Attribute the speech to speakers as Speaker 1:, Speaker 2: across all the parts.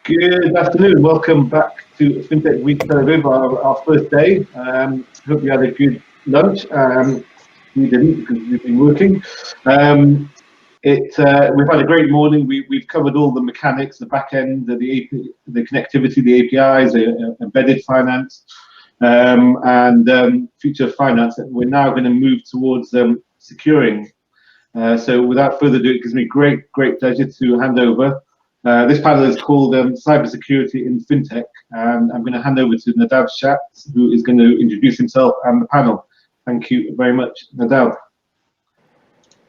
Speaker 1: Good afternoon. Welcome back to Fintech Week Tel Aviv, our first day. Hope you had a good lunch. We didn't because we've been working. We've had a great morning. We've covered all the mechanics, the back end, the connectivity, the APIs, the embedded finance, and future finance. We're now going to move towards securing. So without further ado, it gives me great pleasure to hand over. This panel is called Cybersecurity in Fintech, and I'm going to hand over to Nadav Shatz, who is going to introduce himself and the panel. Thank you very much, Nadav.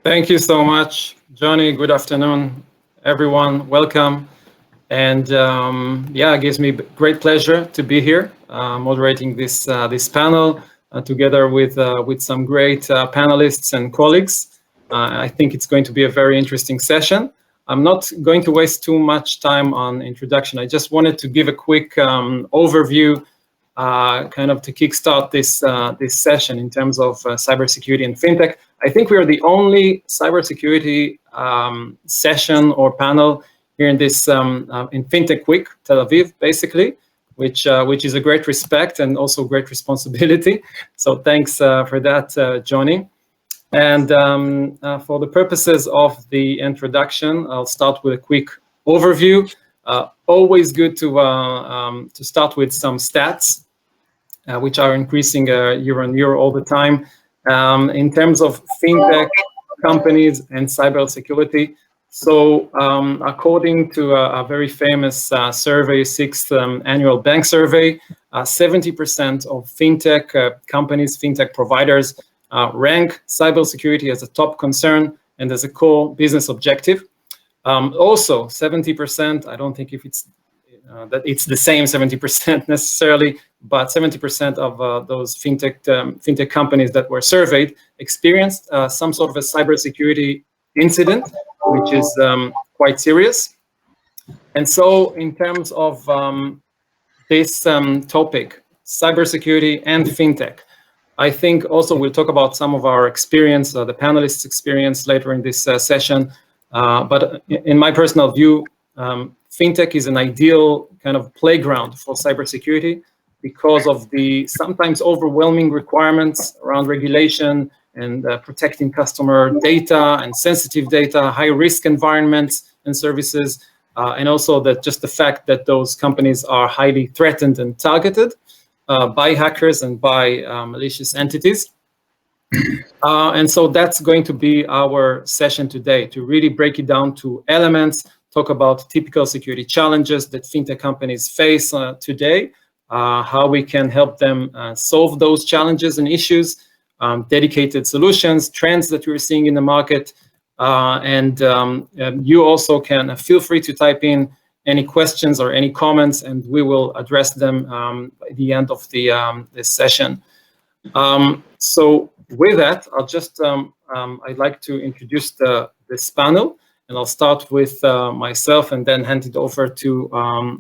Speaker 2: Thank you so much, Johnny. Good afternoon, everyone. Welcome. And it gives me great pleasure to be here moderating this panel together with some great panelists and colleagues. I think it's going to be a very interesting session. I'm not going to waste too much time on introduction. I just wanted to give a quick overview, kind of to kickstart this session in terms of cybersecurity and fintech. I think we are the only cybersecurity session or panel here in this in Fintech Week Tel Aviv, basically, which is a great respect and also great responsibility. So thanks for that, Johnny. And for the purposes of the introduction, I'll start with a quick overview. Always good to start with some stats, which are increasing year on year all the time. In terms of fintech companies and cybersecurity, so according to a very famous survey, sixth annual bank survey, 70% of fintech companies, fintech providers, rank cybersecurity as a top concern and as a core business objective. Also, 70%, I don't think if it's that it's the same 70% necessarily, but 70% of those fintech companies that were surveyed experienced some sort of a cybersecurity incident, which is quite serious. And so in terms of this topic, cybersecurity and fintech, I think also we'll talk about some of our experience, the panelists' experience later in this session. But in my personal view, fintech is an ideal kind of playground for cybersecurity because of the sometimes overwhelming requirements around regulation and protecting customer data and sensitive data, high-risk environments and services, and also that just the fact that those companies are highly threatened and targeted by hackers and by malicious entities. And so that's going to be our session today, to really break it down to elements, talk about typical security challenges that fintech companies face today, how we can help them solve those challenges and issues, dedicated solutions, trends that we're seeing in the market, and you also can feel free to type in any questions or any comments, and we will address them by the end of this session. So with that, I'll just, I'd like to introduce this panel, and I'll start with myself and then hand it over to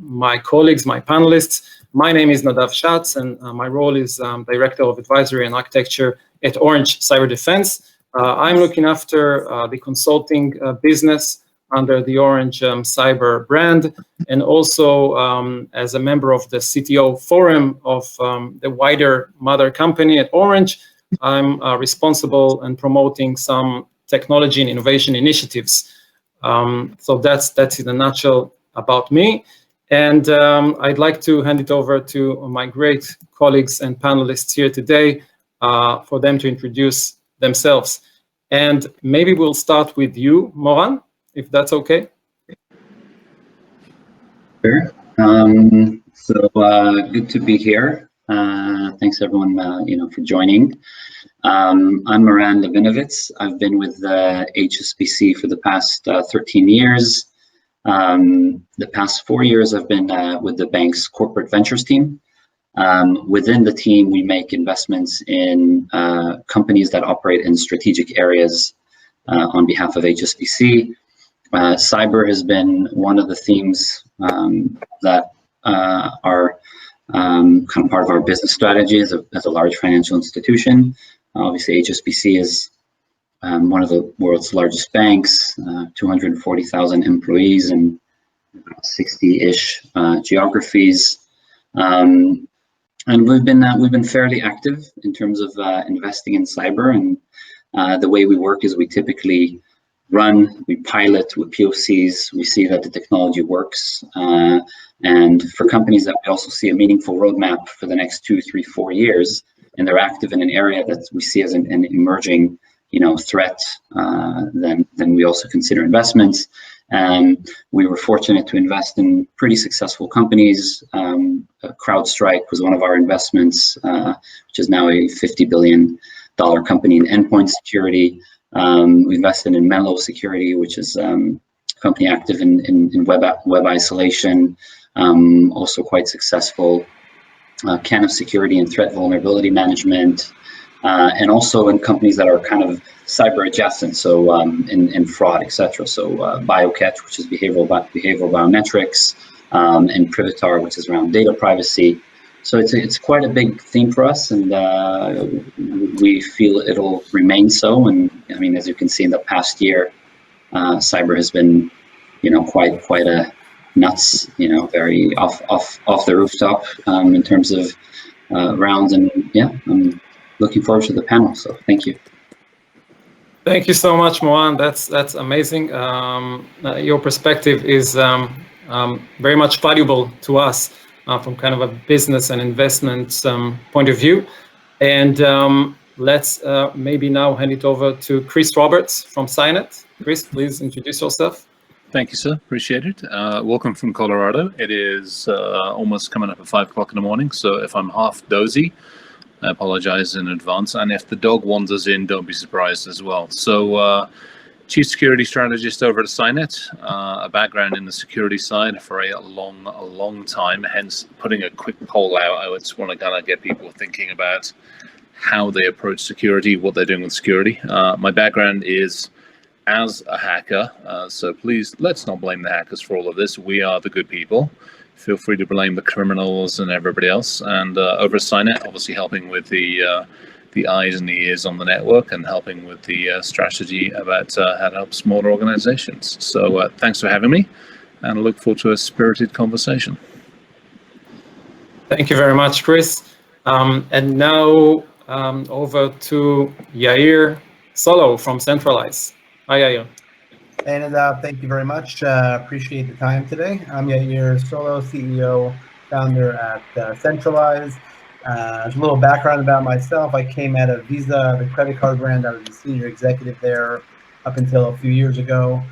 Speaker 2: my colleagues, my panelists. My name is Nadav Shatz, and my role is Director of Advisory and Architecture at Orange Cyberdefense. I'm looking after the consulting business under the Orange Cyber brand, and also as a member of the CTO forum of the wider mother company at Orange, I'm responsible and promoting some technology and innovation initiatives. So that's in a nutshell about me. And I'd like to hand it over to my great colleagues and panelists here today for them to introduce themselves. And maybe we'll start with you, Moran, if that's okay.
Speaker 3: Sure. So good to be here. Thanks everyone, for joining. I'm Moran Levinovitz. I've been with HSBC for the past 13 years. The past 4 years, I've been with the bank's corporate ventures team. Within the team, we make investments in companies that operate in strategic areas on behalf of HSBC. Cyber has been one of the themes that are kind of part of our business strategy as a large financial institution. Obviously, HSBC is one of the world's largest banks, 240,000 employees, and 60-ish geographies. And we've been fairly active in terms of investing in cyber, and the way we work is we typically we pilot with POCs, we see that the technology works, and for companies that we also see a meaningful roadmap for the next 2, 3, 4 years, and they're active in an area that we see as an emerging, threat, then we also consider investments. We were fortunate to invest in pretty successful companies. CrowdStrike was one of our investments, which is now a $50 billion company in endpoint security. We invested in Mellow Security, which is a company active in web isolation, also quite successful. Canopy Security and threat vulnerability management, and also in companies that are kind of cyber adjacent, so in fraud, etc. So BioCatch, which is behavioral biometrics, and Privitar, which is around data privacy. So it's quite a big theme for us, and we feel it'll remain so. And I mean, as you can see in the past year, cyber has been, quite a nuts, very off the rooftop in terms of rounds. And yeah, I'm looking forward to the panel. So thank you.
Speaker 2: Thank you so much, Moran. That's amazing. Your perspective is very much valuable to us from kind of a business and investment point of view. And let's maybe now hand it over to Chris Roberts from Cynet. Chris, please introduce yourself.
Speaker 4: Thank you, sir. Appreciate it. Welcome from Colorado. It is almost coming up at 5 o'clock in the morning. So if I'm half dozy, I apologize in advance. And if the dog wanders in, don't be surprised as well. So Chief Security Strategist over at Cynet, a background in the security side for a long time, hence putting a quick poll out. I just want to kind of get people thinking about how they approach security, what they're doing with security. My background is as a hacker, so please let's not blame the hackers for all of this. We are the good people. Feel free to blame the criminals and everybody else. And over at Cynet, obviously helping with the eyes and the ears on the network, and helping with the strategy about how to help smaller organizations. So thanks for having me, and I look forward to a spirited conversation.
Speaker 2: Thank you very much, Chris. And now over to Yair Solo from Centraleyes. Hi, Yair.
Speaker 5: Hey, Nadav, thank you very much. Appreciate the time today. I'm Yair Solo, CEO, founder at Centraleyes. A little background about myself. I came out of Visa, the credit card brand. I was a senior executive there up until a few years ago.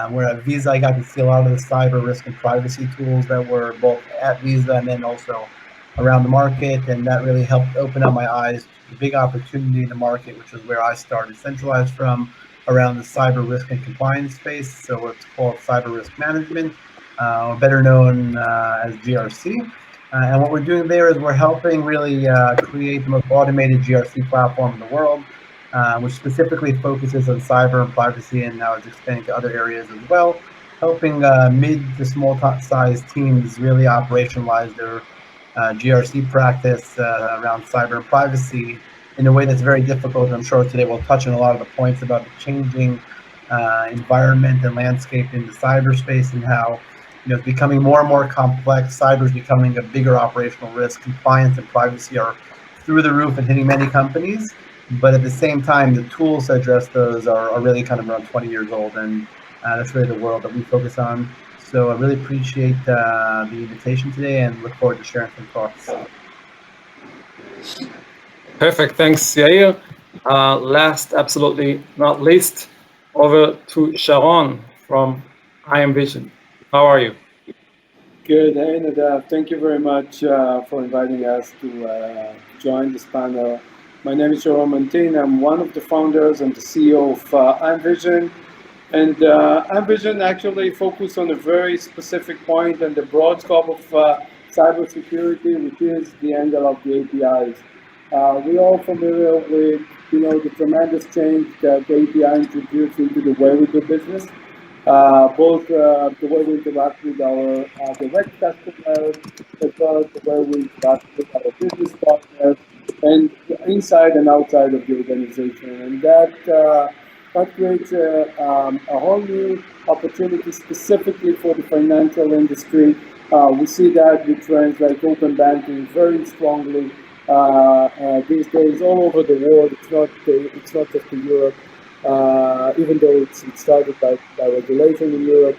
Speaker 5: Where at Visa, I got to see a lot of the cyber risk and privacy tools that were both at Visa and then also around the market. And that really helped open up my eyes to the big opportunity in the market, which is where I started Centraleyes from, around the cyber risk and compliance space. So it's called cyber risk management, better known as GRC. And what we're doing there is we're helping really create the most automated GRC platform in the world, which specifically focuses on cyber and privacy, and now it's expanding to other areas as well, helping mid to small size teams really operationalize their GRC practice around cyber and privacy in a way that's very difficult. I'm sure today we'll touch on a lot of the points about the changing environment and landscape in the cyberspace, and how it's becoming more and more complex. Cyber is becoming a bigger operational risk. Compliance and privacy are through the roof and hitting many companies, but at the same time, the tools to address those are really kind of around 20 years old, and that's really the world that we focus on. So I really appreciate the invitation today, and look forward to sharing some thoughts.
Speaker 2: Perfect, thanks, Yair. Last, absolutely not least, over to Sharon from Imvision. How are you?
Speaker 6: Good. Hey, Nadav. Thank you very much for inviting us to join this panel. My name is Sharon Mantin. I'm one of the founders and the CEO of Imvision. And Imvision actually focused on a very specific point and the broad scope of cybersecurity, which is the angle of the APIs. We're all familiar with the tremendous change that the API introduced into the way we do business. Both the way we interact with our direct customers, as well as the way we interact with our business partners, and inside and outside of the organization. And that that creates a whole new opportunity specifically for the financial industry. We see that with trends like open banking very strongly these days all over the world. It's not just in Europe, even though it started by regulation in Europe.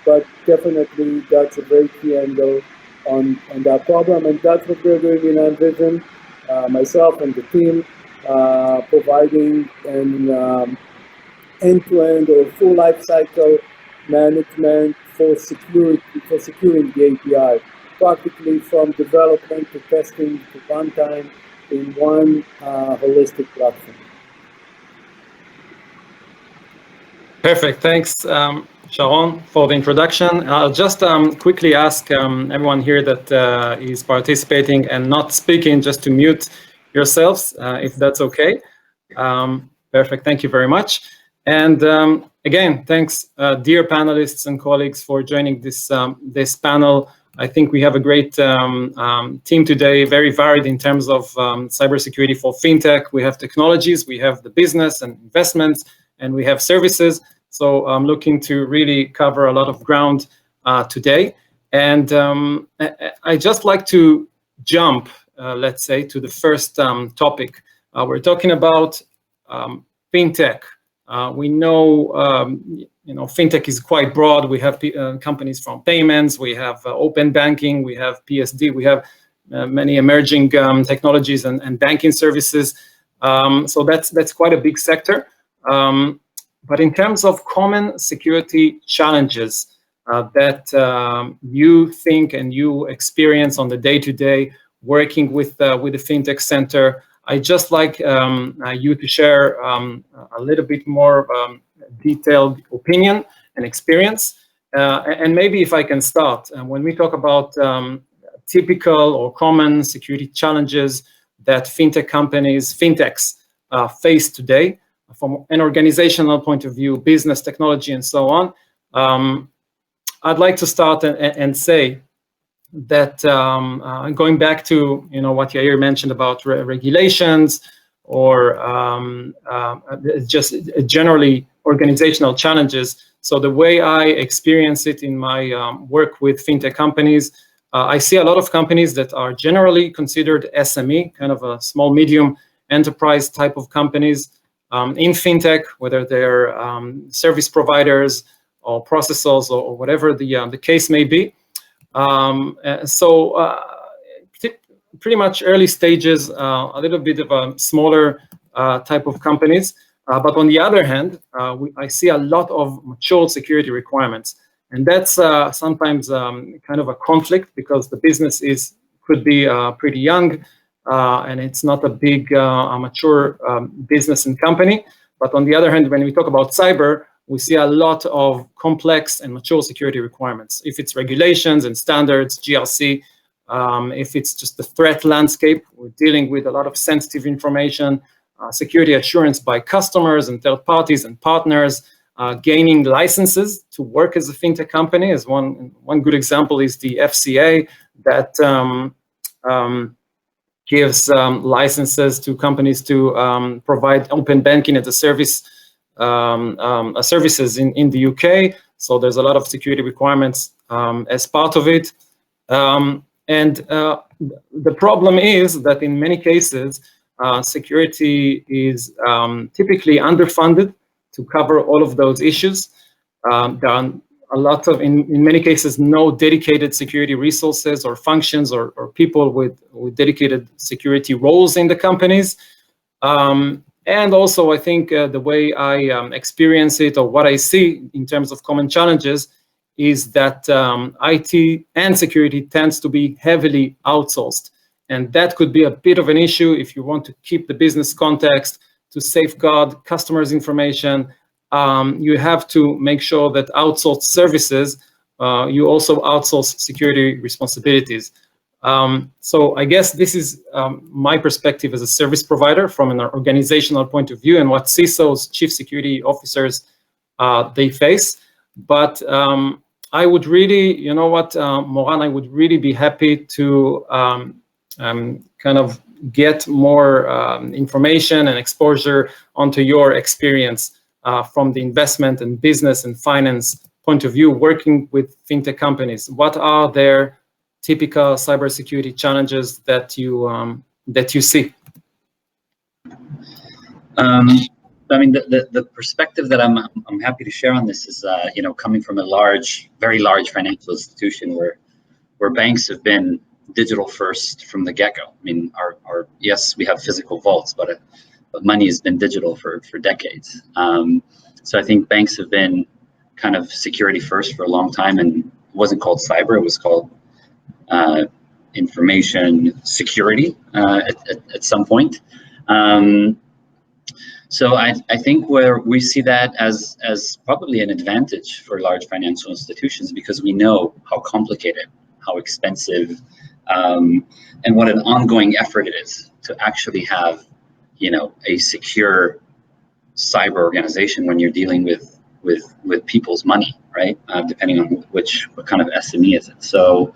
Speaker 6: But definitely that's a very key angle on that problem, and that's what we're doing in Imvision, myself and the team, providing an end-to-end or full life cycle management for securing the API, practically from development to testing to runtime in one holistic platform.
Speaker 2: Perfect. Thanks, Sharon, for the introduction. I'll just quickly ask everyone here that is participating and not speaking just to mute yourselves, if that's okay. Perfect. Thank you very much. And again, thanks, dear panelists and colleagues, for joining this this panel. I think we have a great team today, very varied in terms of cybersecurity for fintech. We have technologies, we have the business and investments, and we have services. So I'm looking to really cover a lot of ground today. And I just like to jump, let's say, to the first topic. We're talking about fintech. We know, fintech is quite broad. We have companies from payments, we have open banking, we have PSD, we have many emerging technologies and banking services. So that's quite a big sector. But in terms of common security challenges that you think and you experience on the day-to-day working with the FinTech Center, I just like you to share a little bit more detailed opinion and experience. And maybe if I can start, when we talk about typical or common security challenges that fintech companies, fintechs face today, from an organizational point of view, business, technology, and so on, I'd like to start and say that going back to what Yair mentioned about regulations or just generally organizational challenges. So the way I experience it in my work with fintech companies, I see a lot of companies that are generally considered SME, kind of a small, medium enterprise type of companies in fintech, whether they're service providers or processors or whatever the case may be. Pretty much early stages, a little bit of a smaller type of companies. But on the other hand, I see a lot of mature security requirements. And that's sometimes kind of a conflict because the business could be pretty young and it's not a big mature business and company. But on the other hand, when we talk about cyber, we see a lot of complex and mature security requirements. If it's regulations and standards, GRC, if it's just the threat landscape, we're dealing with a lot of sensitive information, security assurance by customers and third parties and partners, gaining licenses to work as a fintech company. As one good example is the FCA that gives licenses to companies to provide open banking as a service. Services in the UK, so there's a lot of security requirements as part of it. The problem is that in many cases, security is typically underfunded to cover all of those issues. There are a lot of, in many cases, no dedicated security resources or functions or people with dedicated security roles in the companies. And also, I think the way I experience it or what I see in terms of common challenges is that IT and security tends to be heavily outsourced. And that could be a bit of an issue if you want to keep the business context, to safeguard customers' information. You have to make sure that outsourced services, you also outsource security responsibilities. So I guess this is my perspective as a service provider from an organizational point of view and what CISOs, chief security officers, they face. But I would really, Moran, I would really be happy to kind of get more information and exposure onto your experience from the investment and business and finance point of view, working with fintech companies. What are their typical cybersecurity challenges that you see?
Speaker 3: I mean, the perspective that I'm happy to share on this is, coming from a very large financial institution where banks have been digital first from the get-go. I mean, yes, we have physical vaults, but money has been digital for decades. So I think banks have been kind of security first for a long time, and it wasn't called cyber; it was called information security at some point. So I think where we see that as probably an advantage for large financial institutions, because we know how complicated, how expensive, and what an ongoing effort it is to actually have, a secure cyber organization when you're dealing with people's money, right? Depending on what kind of SME is it. So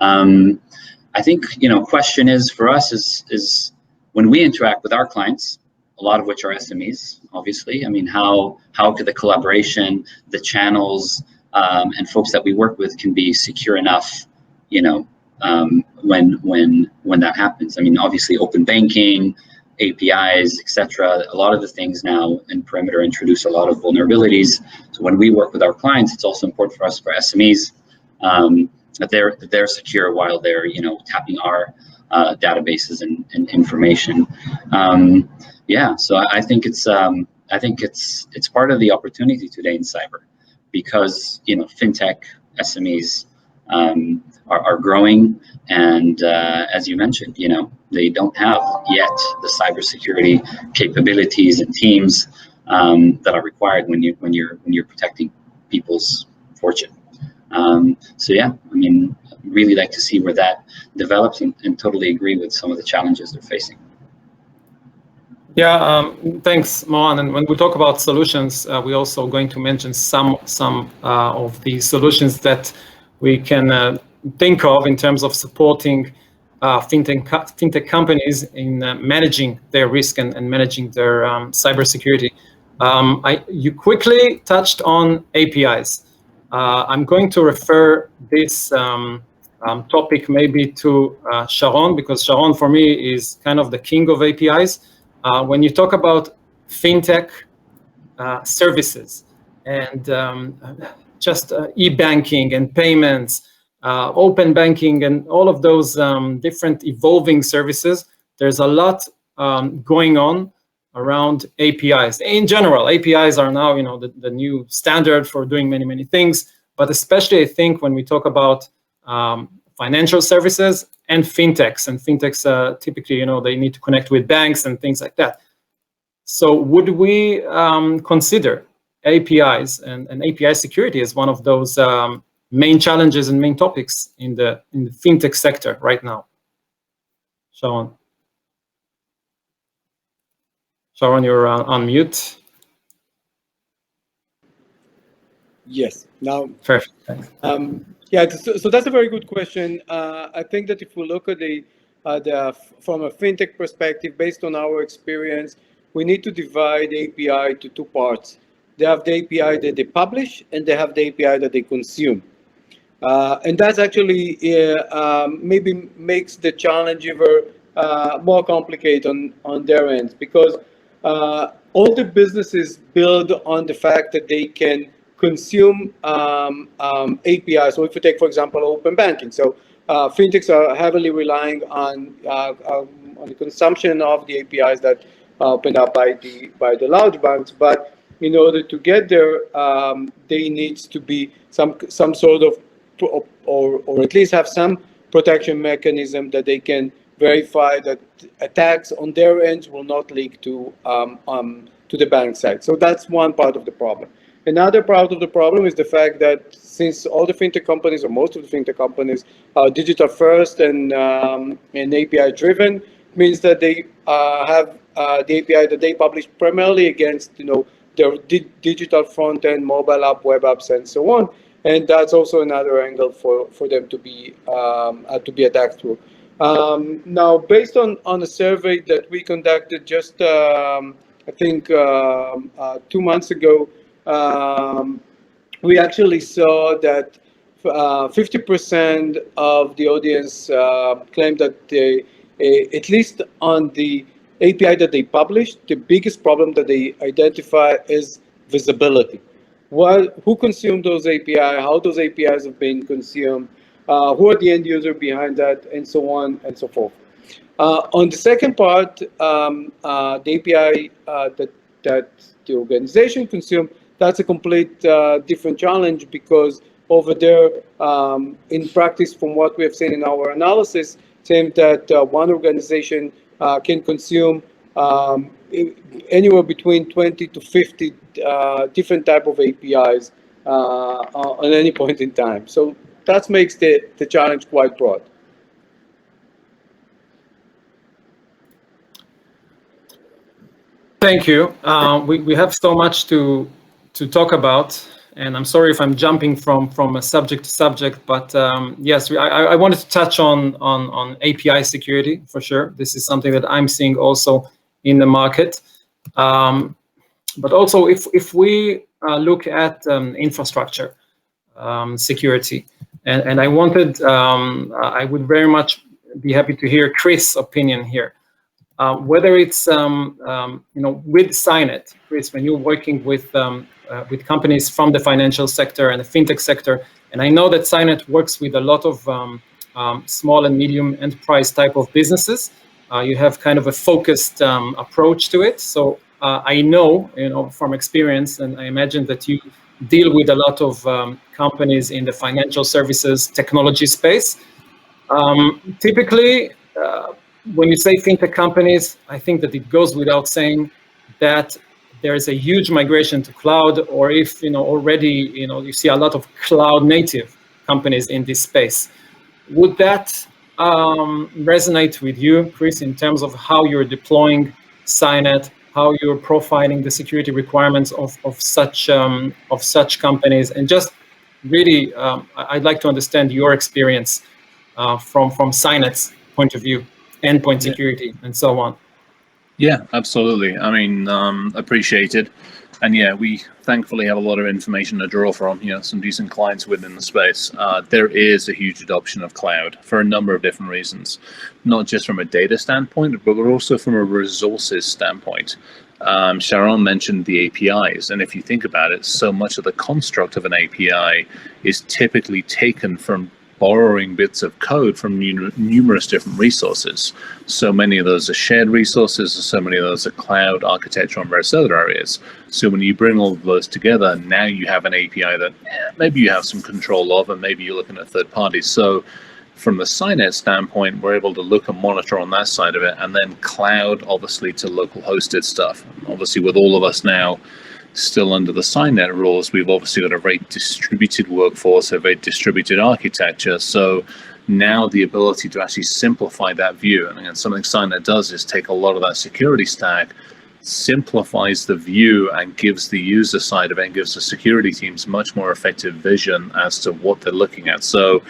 Speaker 3: I think, question is for us is when we interact with our clients, a lot of which are SMEs, obviously. I mean, how could the collaboration, the channels, and folks that we work with can be secure enough, when that happens. I mean, obviously, open banking, APIs, etc. A lot of the things now in perimeter introduce a lot of vulnerabilities. So when we work with our clients, it's also important for us, for SMEs, that they're secure while they're tapping our databases and information. So I think it's part of the opportunity today in cyber, because fintech SMEs are growing, and as you mentioned, they don't have yet the cybersecurity capabilities and teams that are required when you're protecting people's fortune. I mean, really like to see where that develops, and totally agree with some of the challenges they're facing.
Speaker 2: Yeah, thanks, Moran. And when we talk about solutions, we're also going to mention some of the solutions that we can think of in terms of supporting fintech companies in managing their risk and managing their cybersecurity. You quickly touched on APIs. I'm going to refer this topic maybe to Sharon, because Sharon, for me, is kind of the king of APIs. When you talk about fintech services and just e-banking and payments, open banking, and all of those different evolving services, there's a lot going on around APIs. In general, APIs are now, the new standard for doing many things. But especially, I think, when we talk about financial services and fintechs, typically, they need to connect with banks and things like that. So would we consider APIs and API security as one of those main challenges and main topics in the fintech sector right now? Sharon, you're on mute.
Speaker 6: Yes. Now.
Speaker 2: Perfect. Thanks.
Speaker 6: So that's a very good question. I think that if we look at from a fintech perspective, based on our experience, we need to divide the API to two parts. They have the API that they publish, and they have the API that they consume. And that's actually maybe makes the challenge even more complicated on their ends, because all the businesses build on the fact that they can consume APIs. So if you take, for example, open banking, so fintechs are heavily relying on the consumption of the APIs that are opened up by the large banks. But in order to get there, they needs to be some sort of, or at least have some protection mechanism that they can verify that attacks on their ends will not leak to the bank side. So that's one part of the problem. Another part of the problem is the fact that since all the fintech companies, or most of the fintech companies, are digital first and API driven, means that they have the API that they publish primarily against their digital front end, mobile app, web apps, and so on. And that's also another angle for them to be attacked through. Now, based on a survey that we conducted just, I think, 2 months ago, we actually saw that 50% of the audience claimed that they, at least on the API that they published, the biggest problem that they identify is visibility. Who consumed those API, how those APIs have been consumed, who are the end user behind that, and so on and so forth. On the second part, the API that the organization consumed, that's a complete different challenge, because over there, in practice, from what we have seen in our analysis, seems that one organization can consume anywhere between 20 to 50 different type of APIs on any point in time. So that makes the challenge quite broad.
Speaker 2: Thank you. We have so much to talk about, and I'm sorry if I'm jumping from a subject to subject, but yes, I wanted to touch on API security for sure. This is something that I'm seeing also in the market, but also if we look at infrastructure security, and I would very much be happy to hear Chris' opinion here. Whether it's with Cynet, Chris, when you're working with companies from the financial sector and the fintech sector, and I know that Cynet works with a lot of small and medium enterprise type of businesses. You have kind of a focused approach to it. So I know, from experience, and I imagine that you deal with a lot of companies in the financial services technology space. Typically, when you say fintech companies, I think that it goes without saying that there is a huge migration to cloud, or if already you see a lot of cloud native companies in this space. Would that resonate with you, Chris, in terms of how you're deploying Cynet, how you're profiling the security requirements of such companies, and just really, I'd like to understand your experience from Cynet's point of view. Endpoint security and so on.
Speaker 4: Yeah, absolutely. I mean, appreciated. And yeah, we thankfully have a lot of information to draw from, some decent clients within the space. There is a huge adoption of cloud for a number of different reasons, not just from a data standpoint, but also from a resources standpoint. Sharon mentioned the APIs, and if you think about it, so much of the construct of an API is typically taken from borrowing bits of code from numerous different resources. So many of those are shared resources, and so many of those are cloud architecture and various other areas. So when you bring all of those together, now you have an API that maybe you have some control of, and maybe you're looking at third parties. So from the Cynet standpoint, we're able to look and monitor on that side of it, and then cloud, obviously, to local hosted stuff. Obviously, with all of us now still under the Cynet rules, we've obviously got a very distributed workforce, a very distributed architecture. So now the ability to actually simplify that view, and again, something Cynet does is take a lot of that security stack, simplifies the view, and gives the user side of it, and gives the security teams much more effective vision as to what they're looking at. So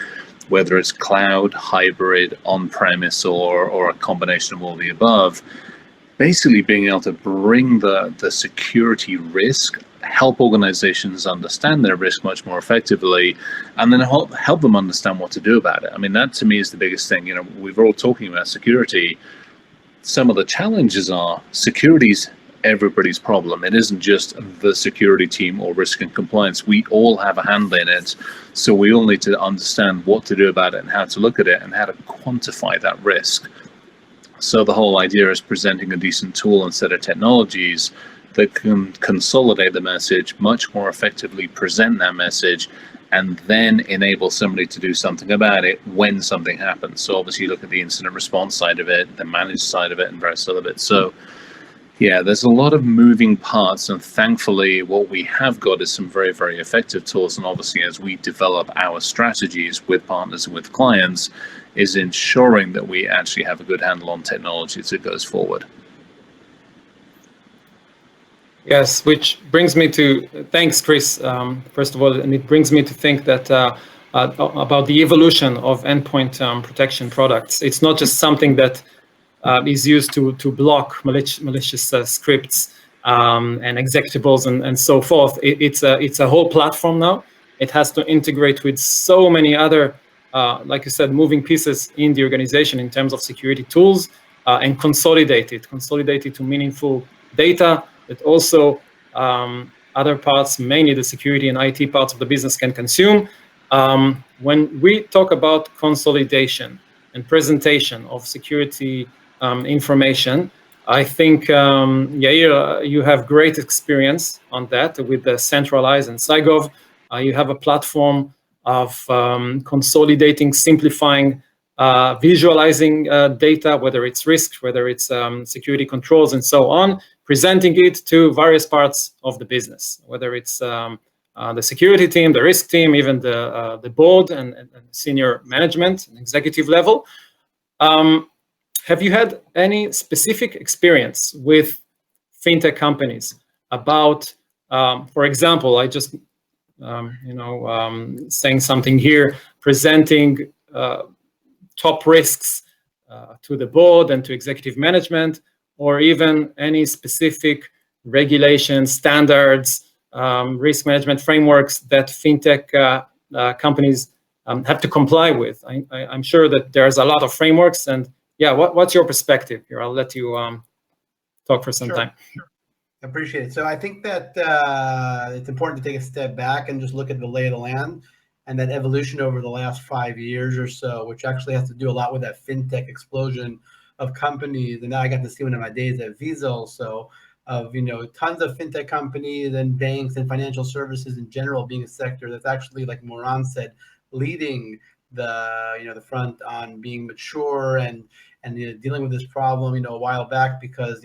Speaker 4: whether it's cloud, hybrid, on-premise, or a combination of all the above, basically being able to bring the security risk, help organizations understand their risk much more effectively, and then help them understand what to do about it. I mean, that to me is the biggest thing. We've all talking about security. Some of the challenges are security's everybody's problem. It isn't just the security team or risk and compliance. We all have a hand in it. So we all need to understand what to do about it and how to look at it and how to quantify that risk. So the whole idea is presenting a decent tool and set of technologies that can consolidate the message, much more effectively present that message, and then enable somebody to do something about it when something happens. So obviously you look at the incident response side of it, the managed side of it, and various other bits. So yeah, there's a lot of moving parts, and thankfully what we have got is some very, very effective tools. And obviously as we develop our strategies with partners and with clients, is ensuring that we actually have a good handle on technology as it goes forward.
Speaker 2: Yes, which brings me to, thanks, Chris, first of all, and it brings me to think that about the evolution of endpoint protection products. It's not just something that is used to block malicious scripts and executables and so forth. It's a whole platform now. It has to integrate with so many other, like you said, moving pieces in the organization in terms of security tools, and consolidate it to meaningful data that also other parts, mainly the security and IT parts of the business, can consume. When we talk about consolidation and presentation of security information, I think, Yair, you have great experience on that with the Centraleyes and Cygov. You have a platform of consolidating, simplifying, visualizing data, whether it's risk, whether it's security controls, and so on, presenting it to various parts of the business, whether it's the security team, the risk team, even the board and senior management and executive level. Have you had any specific experience with fintech companies about, for example, I just, saying something here, presenting top risks to the board and to executive management, or even any specific regulations, standards, risk management frameworks that fintech companies have to comply with? I'm sure that there's a lot of frameworks, and yeah, what's your perspective here? I'll let you talk for some time.
Speaker 5: Sure. I appreciate it. So I think that it's important to take a step back and just look at the lay of the land and that evolution over the last 5 years or so, which actually has to do a lot with that fintech explosion of companies. And now I got to see one of my days at Visa also, of tons of fintech companies and banks and financial services in general being a sector that's actually, like Moran said, leading the front on being mature and dealing with this problem a while back, because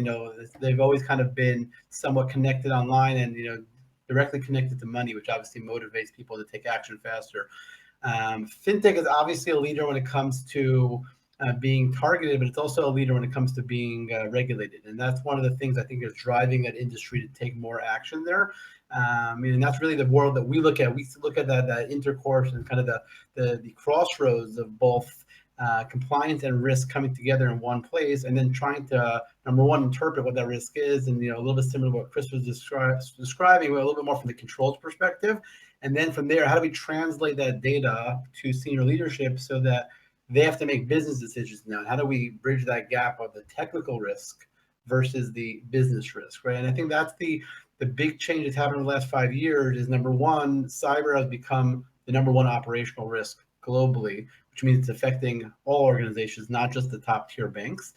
Speaker 5: they've always kind of been somewhat connected online and directly connected to money, which obviously motivates people to take action faster. Fintech is obviously a leader when it comes to being targeted, but it's also a leader when it comes to being regulated. And that's one of the things I think is driving that industry to take more action there. And that's really the world that we look at. We look at that intercourse and kind of the crossroads of both compliance and risk coming together in one place, and then trying to, number one, interpret what that risk is, and a little bit similar to what Chris was describing, but a little bit more from the controls perspective. And then from there, how do we translate that data to senior leadership so that they have to make business decisions now? And how do we bridge that gap of the technical risk versus the business risk, right? And I think that's the big change that's happened in the last 5 years. Is number one, cyber has become the number one operational risk globally, which means it's affecting all organizations, not just the top tier banks.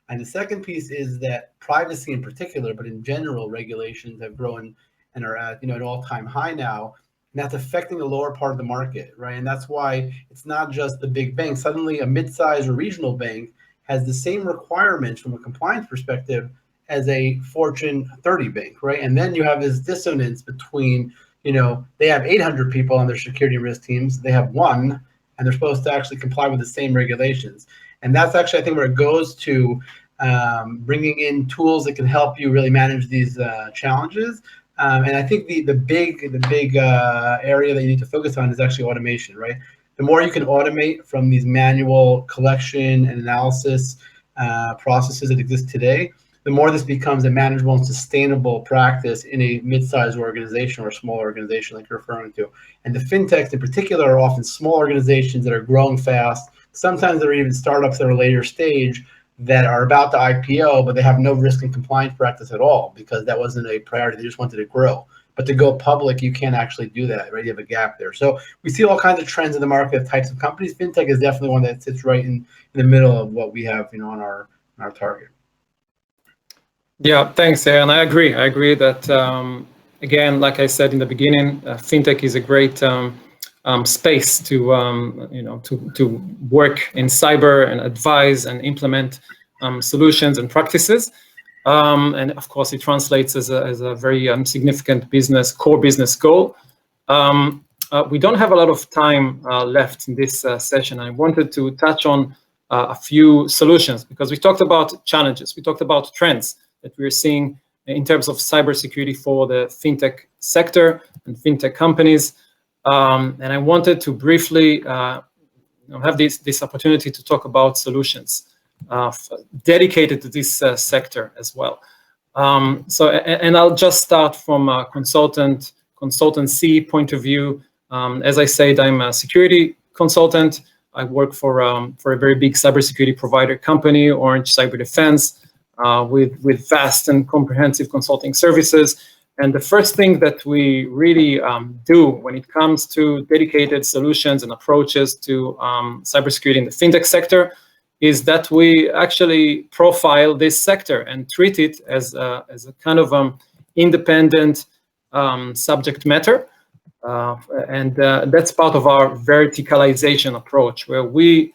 Speaker 5: And the second piece is that privacy in particular, but in general, regulations have grown and are at an all-time high now. And that's affecting the lower part of the market, right? And that's why it's not just the big banks. Suddenly a mid-sized or regional bank has the same requirements from a compliance perspective as a Fortune 30 bank, right? And then you have this dissonance between, they have 800 people on their security risk teams, they have one, and they're supposed to actually comply with the same regulations. And that's actually, I think, where it goes to bringing in tools that can help you really manage these challenges. And I think the big area that you need to focus on is actually automation, right? The more you can automate from these manual collection and analysis processes that exist today, the more this becomes a manageable and sustainable practice in a mid-sized organization or a small organization like you're referring to. And the fintechs in particular are often small organizations that are growing fast. Sometimes they're even startups that are later stage that are about to IPO, but they have no risk and compliance practice at all because that wasn't a priority. They just wanted to grow. But to go public, you can't actually do that, right? You have a gap there. So we see all kinds of trends in the market of types of companies. Fintech is definitely one that sits right in the middle of what we have, on our target.
Speaker 2: Yeah, thanks, Aaron. I agree. I agree that, again, like I said in the beginning, fintech is a great space to work in cyber and advise and implement solutions and practices. And of course, it translates as a very significant core business goal. We don't have a lot of time left in this session. I wanted to touch on a few solutions because we talked about challenges. We talked about trends that we're seeing in terms of cybersecurity for the fintech sector and fintech companies. and I wanted to briefly have this opportunity to talk about solutions dedicated to this sector as well. And I'll just start from a consultancy point of view. As I said, I'm a security consultant. I work for a very big cybersecurity provider company, Orange Cyberdefense, with vast and comprehensive consulting services. And the first thing that we really do when it comes to dedicated solutions and approaches to cybersecurity in the fintech sector is that we actually profile this sector and treat it as a kind of independent subject matter. And that's part of our verticalization approach, where we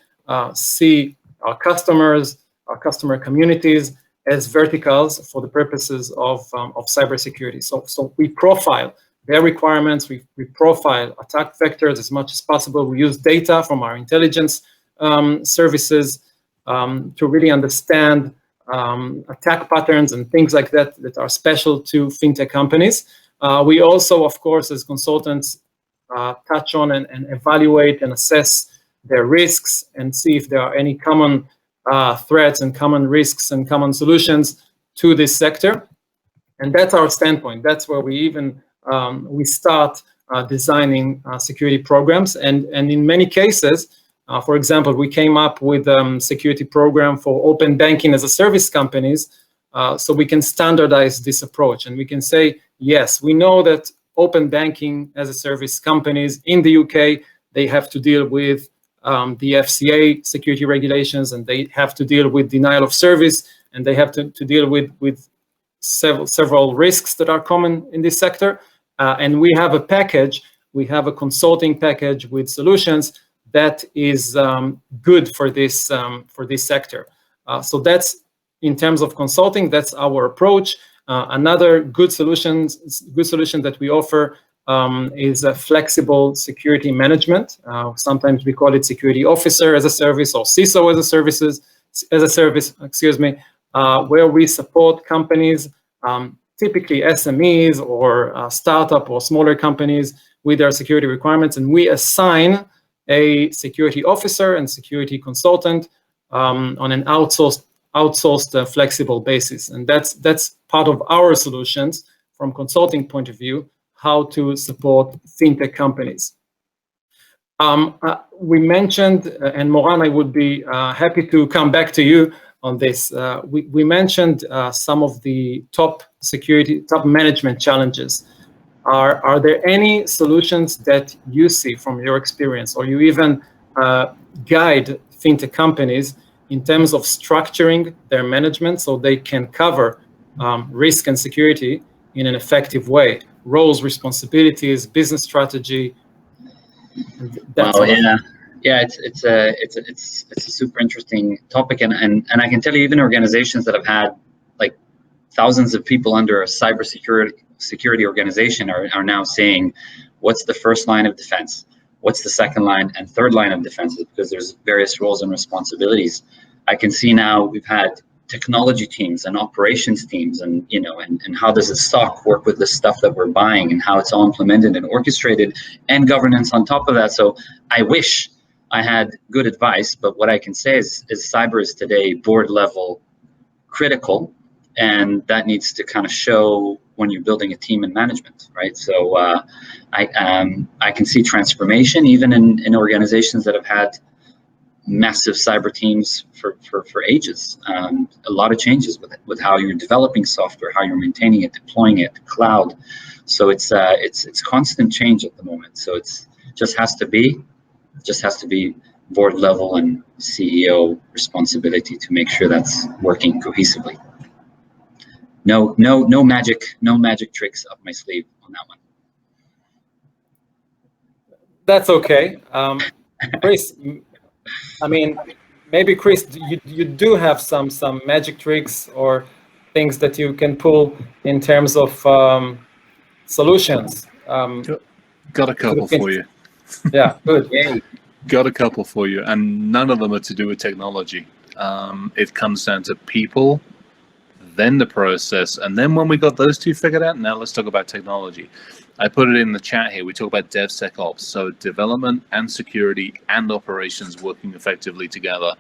Speaker 2: see our customers, our customer communities as verticals for the purposes of cybersecurity. So we profile their requirements, we profile attack vectors as much as possible. We use data from our intelligence services to really understand attack patterns and things like that that are special to fintech companies. We also, of course, as consultants, touch on and evaluate and assess their risks and see if there are any common threats and common risks and common solutions to this sector. And that's our standpoint. That's where we even we start designing security programs. And in many cases, for example, we came up with a security program for open banking as a service companies, so we can standardize this approach. And we can say, yes, we know that open banking as a service companies in the UK, they have to deal with the FCA security regulations, and they have to deal with denial of service, and they have to deal with several risks that are common in this sector. And we have a package, we have a consulting package with solutions that is good for this sector. So that's, in terms of consulting, that's our approach. Another good solution that we offer is a flexible security management. Sometimes we call it security officer as a service or CISO as a service, excuse me, where we support companies, typically SMEs or startup or smaller companies with their security requirements, and we assign a security officer and security consultant on an outsourced flexible basis. And that's part of our solutions from consulting point of view, how to support fintech companies. We mentioned, and Moran, I would be happy to come back to you on this. We mentioned some of the top management challenges. Are there any solutions that you see from your experience, or you even guide fintech companies in terms of structuring their management so they can cover risk and security in an effective way? Roles, responsibilities, business strategy.
Speaker 3: It's a super interesting topic, and I can tell you, even organizations that have had like thousands of people under a security organization are now saying, what's the first line of defense? What's the second line and third line of defense? Because there's various roles and responsibilities. I can see now we've had technology teams and operations teams, and how does the stock work with the stuff that we're buying, and how it's all implemented and orchestrated, and governance on top of that. So I wish I had good advice, but what I can say is cyber is today board level critical, and that needs to kind of show when you're building a team and management, right? So I can see transformation even in organizations that have had massive cyber teams for ages. A lot of changes with how you're developing software, how you're maintaining it, deploying it, cloud. So it's constant change at the moment. So just has to be board level and CEO responsibility to make sure that's working cohesively. No magic tricks up my sleeve on that one.
Speaker 2: That's okay. Chris, I mean, maybe Chris, you do have some magic tricks or things that you can pull in terms of solutions.
Speaker 4: Got a couple for you.
Speaker 2: Yeah, good.
Speaker 3: Yay.
Speaker 4: Got a couple for you, and none of them are to do with technology. It comes down to people, then the process, and then when we got those two figured out, now let's talk about technology. I put it in the chat here. We talk about DevSecOps, so development and security and operations working effectively together.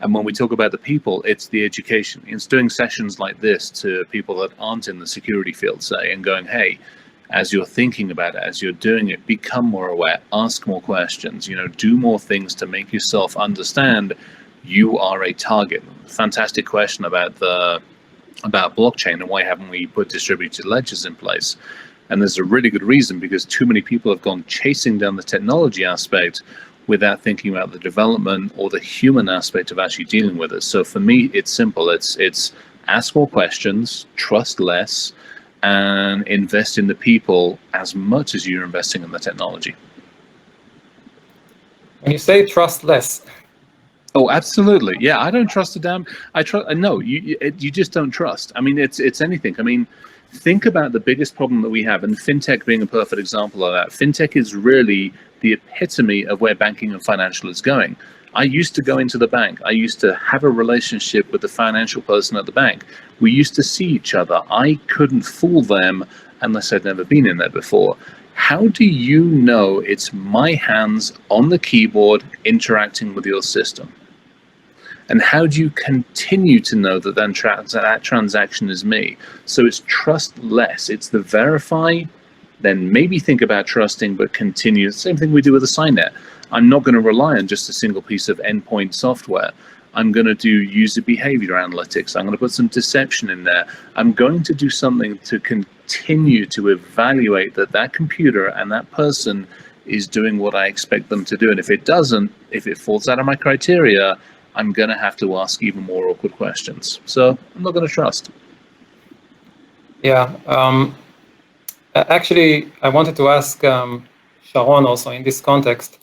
Speaker 4: And when we talk about the people, it's the education. It's doing sessions like this to people that aren't in the security field, say, and going, hey, as you're thinking about it, as you're doing it, become more aware, ask more questions, do more things to make yourself understand you are a target. Fantastic question about blockchain and why haven't we put distributed ledgers in place? And there's a really good reason, because too many people have gone chasing down the technology aspect without thinking about the development or the human aspect of actually dealing with it. So for me, it's simple. It's ask more questions, trust less, and invest in the people as much as you're investing in the technology.
Speaker 2: When you say trust less.
Speaker 4: Oh, absolutely. Yeah, I don't trust a damn. No, you just don't trust. I mean, it's anything. I mean, think about the biggest problem that we have, and fintech being a perfect example of that. Fintech is really the epitome of where banking and financial is going. I used to go into the bank. I used to have a relationship with the financial person at the bank. We used to see each other. I couldn't fool them unless I'd never been in there before. How do you know it's my hands on the keyboard interacting with your system? And how do you continue to know that that transaction is me? So it's trust less. It's the verify, then maybe think about trusting, but continue. Same thing we do with the Cynet. I'm not going to rely on just a single piece of endpoint software. I'm going to do user behavior analytics. I'm going to put some deception in there. I'm going to do something to continue to evaluate that computer and that person is doing what I expect them to do. And if it doesn't, if it falls out of my criteria, I'm going to have to ask even more awkward questions. So I'm not going to trust.
Speaker 2: Yeah. Actually, I wanted to ask Sharon also in this context,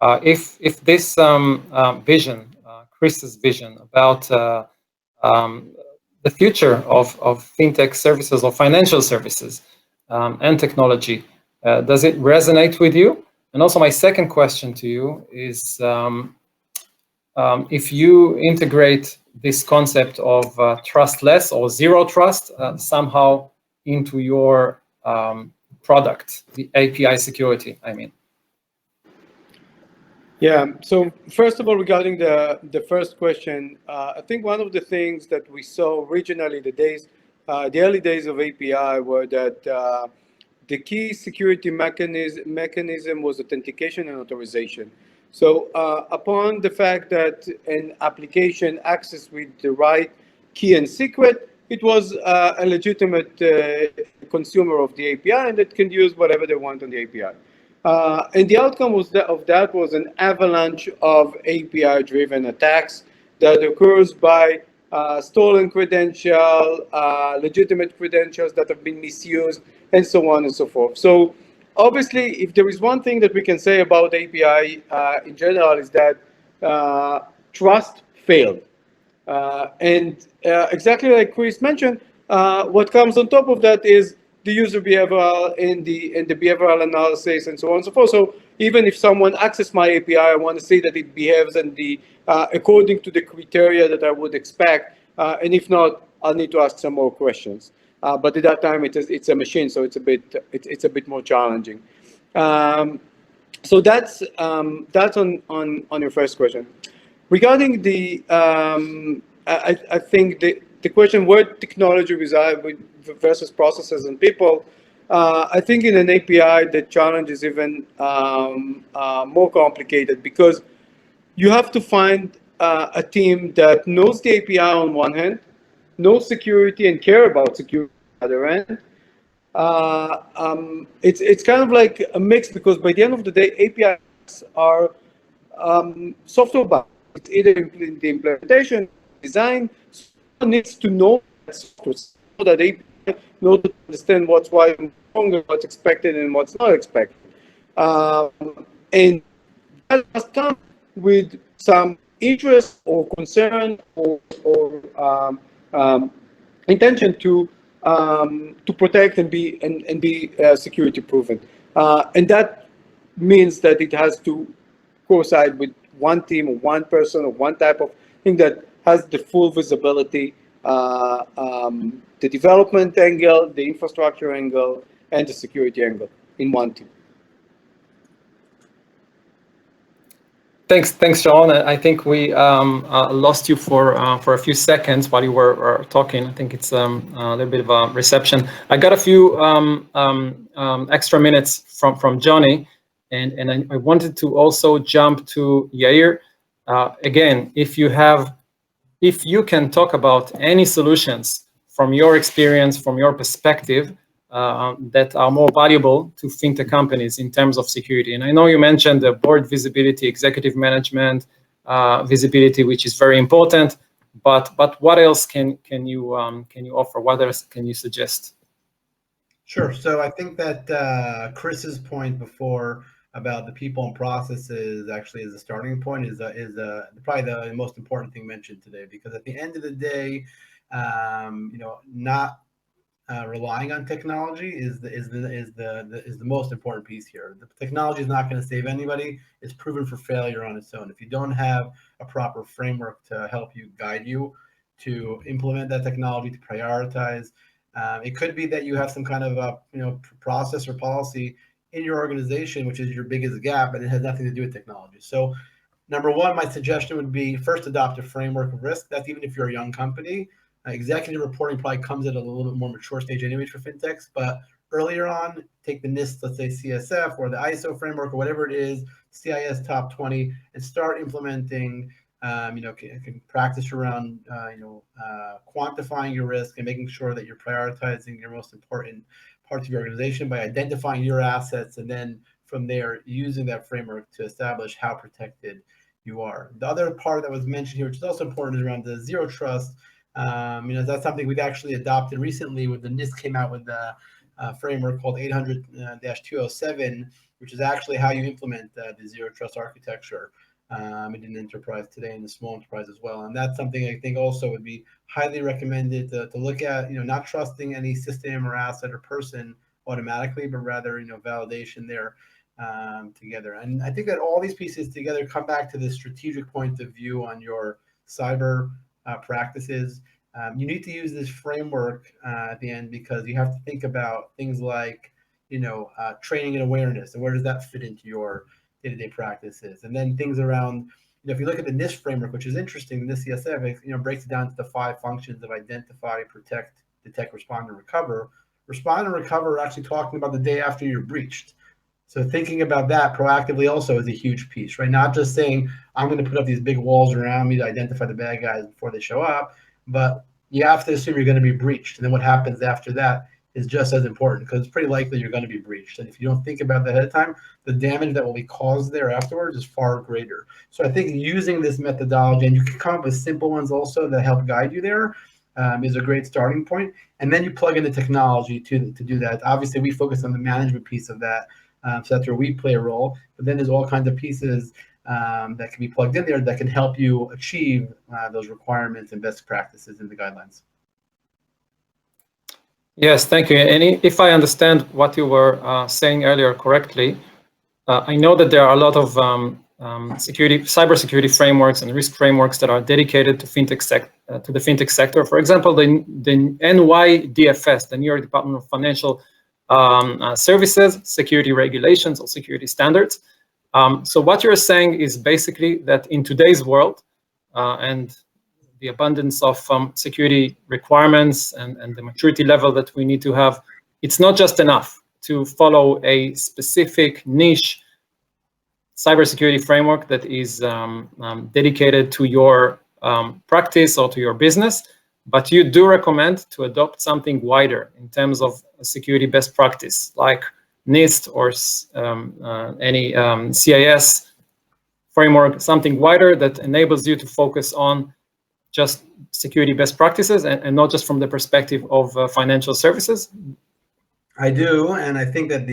Speaker 2: if this vision, Chris's vision about the future of fintech services or financial services and technology, does it resonate with you? And also my second question to you is, if you integrate this concept of trustless or zero trust somehow into your product, the API security, I mean.
Speaker 6: Yeah, so first of all, regarding the first question, I think one of the things that we saw originally, the early days of API, were that the key security mechanism was authentication and authorization. So upon the fact that an application accessed with the right key and secret, it was a legitimate consumer of the API, and it can use whatever they want on the API. And the outcome of that was an avalanche of API-driven attacks that occurs by stolen credential, legitimate credentials that have been misused, and so on and so forth. So obviously, if there is one thing that we can say about API in general, is that trust failed. And exactly like Chris mentioned, what comes on top of that is the user behavioral and the behavioral analysis and so on and so forth. So even if someone accesses my API, I want to see that it behaves in according to the criteria that I would expect. And if not, I'll need to ask some more questions. But at that time, it's a machine, so it's a bit more challenging. So that's on your first question. Regarding the, I think the question where technology resides versus processes and people, I think in an API the challenge is even more complicated, because you have to find a team that knows the API on one hand, knows security and care about security on the other end. It's kind of like a mix, because by the end of the day, APIs are software bound. It's either the implementation, design. Someone needs to know that software, so that API know to understand what's right and wrong, and what's expected and what's not expected. And that must come with some interest or concern or intention to protect and be security proven. And that means that it has to coincide with one team or one person or one type of thing that has the full visibility the development angle, the infrastructure angle, and the security angle in one team.
Speaker 2: Thanks, Sharon. I think we lost you for a few seconds while you were talking. I think it's a little bit of a reception. I got a few extra minutes from Johnny, and I wanted to also jump to Yair. Again, if you can talk about any solutions from your experience, from your perspective, that are more valuable to fintech companies in terms of security. And I know you mentioned the board visibility, executive management visibility, which is very important. But what else can you offer? What else can you suggest?
Speaker 5: Sure. So I think that Chris's point before about the people and processes actually as a starting point is probably the most important thing mentioned today, because at the end of the day, not relying on technology is the most important piece here. The technology is not going to save anybody. It's proven for failure on its own. If you don't have a proper framework to help you guide you to implement that technology, to prioritize, it could be that you have some kind of process or policy in your organization, which is your biggest gap, and it has nothing to do with technology. So number one, my suggestion would be first adopt a framework of risk. That's even if you're a young company. Executive reporting probably comes at a little bit more mature stage anyways for fintechs, but earlier on, take the NIST, let's say CSF or the ISO framework or whatever it is, CIS top 20, and start implementing, can practice around, quantifying your risk and making sure that you're prioritizing your most important parts of your organization by identifying your assets, and then from there, using that framework to establish how protected you are. The other part that was mentioned here, which is also important, is around the zero trust. That's something we've actually adopted recently. With the NIST came out with a framework called 800-207, which is actually how you implement the zero trust architecture in an enterprise today, and the small enterprise as well. And that's something I think also would be highly recommended to look at. Not trusting any system or asset or person automatically, but rather validation there together. And I think that all these pieces together come back to the strategic point of view on your cyber practices. You need to use this framework at the end, because you have to think about things like, training and awareness, and where does that fit into your day-to-day practices? And then things around, if you look at the NIST framework, which is interesting, the NIST CSF, breaks it down to the 5 functions of identify, protect, detect, respond, and recover. Respond and recover are actually talking about the day after you're breached. So thinking about that proactively also is a huge piece, right? Not just saying, I'm going to put up these big walls around me to identify the bad guys before they show up, but you have to assume you're going to be breached. And then what happens after that is just as important, because it's pretty likely you're going to be breached. And if you don't think about that ahead of time, the damage that will be caused there afterwards is far greater. So I think using this methodology, and you can come up with simple ones also that help guide you there, is a great starting point. And then you plug in the technology to do that. Obviously, we focus on the management piece of that. So that's where we play a role. But then there's all kinds of pieces that can be plugged in there that can help you achieve those requirements and best practices in the guidelines.
Speaker 2: Yes, thank you. And if I understand what you were saying earlier correctly, I know that there are a lot of cybersecurity frameworks and risk frameworks that are dedicated to to the fintech sector. For example, the NYDFS, the New York Department of Financial Services, security regulations or security standards. So what you're saying is basically that in today's world and the abundance of security requirements and the maturity level that we need to have, it's not just enough to follow a specific niche cybersecurity framework that is dedicated to your practice or to your business, but you do recommend to adopt something wider in terms of security best practice, like NIST or any CIS framework, something wider that enables you to focus on just security best practices and not just from the perspective of financial services?
Speaker 5: I do, and I think that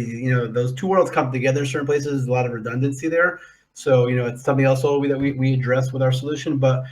Speaker 5: those two worlds come together in certain places. There's a lot of redundancy there, so it's something else that we address with our solution. But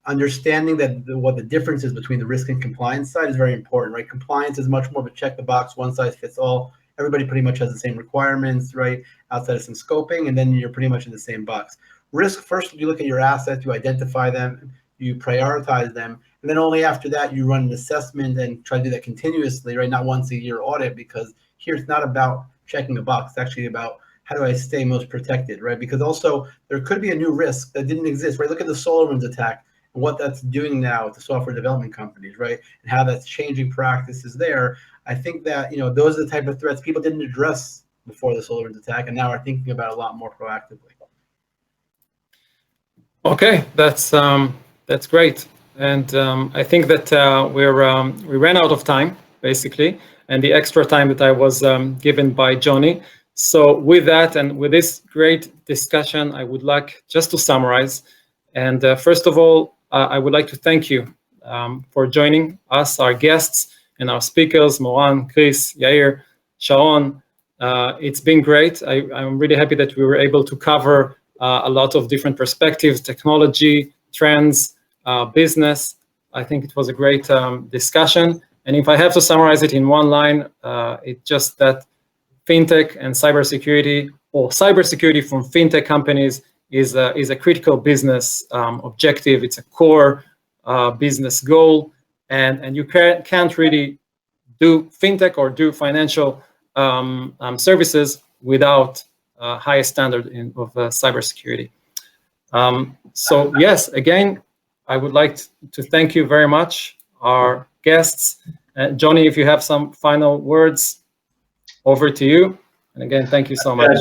Speaker 5: understanding that what the difference is between the risk and compliance side is very important, right? Compliance is much more of a check the box, one size fits all. Everybody pretty much has the same requirements, right? Outside of some scoping, and then you're pretty much in the same box. Risk, first you look at your assets, you identify them, you prioritize them, and And then only after that, you run an assessment and try to do that continuously, right? Not once a year audit, because here it's not about checking a box. It's actually about how do I stay most protected, right? Because also there could be a new risk that didn't exist, right? Look at the SolarWinds attack and what that's doing now with the software development companies, right? And how that's changing practices there. I think that, those are the type of threats people didn't address before the SolarWinds attack, and now are thinking about a lot more proactively.
Speaker 2: Okay, that's great, and I think that we ran out of time basically, and the extra time that I was given by Johnny. So with that and with this great discussion, I would like just to summarize. And first of all, I would like to thank you for joining us, our guests and our speakers, Moran, Chris, Yair, Sharon. It's been great. I'm really happy that we were able to cover a lot of different perspectives, technology, trends, business. I think it was a great discussion. And if I have to summarize it in one line, it's just that fintech and cybersecurity, or cybersecurity from fintech companies, is a critical business objective. It's a core business goal, and you can't really do fintech or do financial services without highest standard of cybersecurity. So yes, again, I would like to thank you very much, our guests. Johnny, if you have some final words, over to you. And again, thank you so much.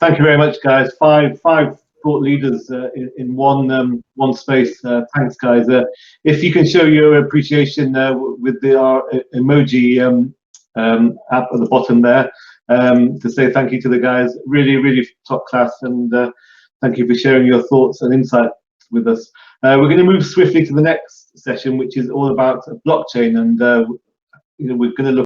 Speaker 1: Thank you very much, guys. Five thought leaders in one space. Thanks, guys. If you can show your appreciation with our emoji app at the bottom there, to say thank you to the guys. Really, really top class, and thank you for sharing your thoughts and insights with us. We're going to move swiftly to the next session, which is all about blockchain, and we're going to look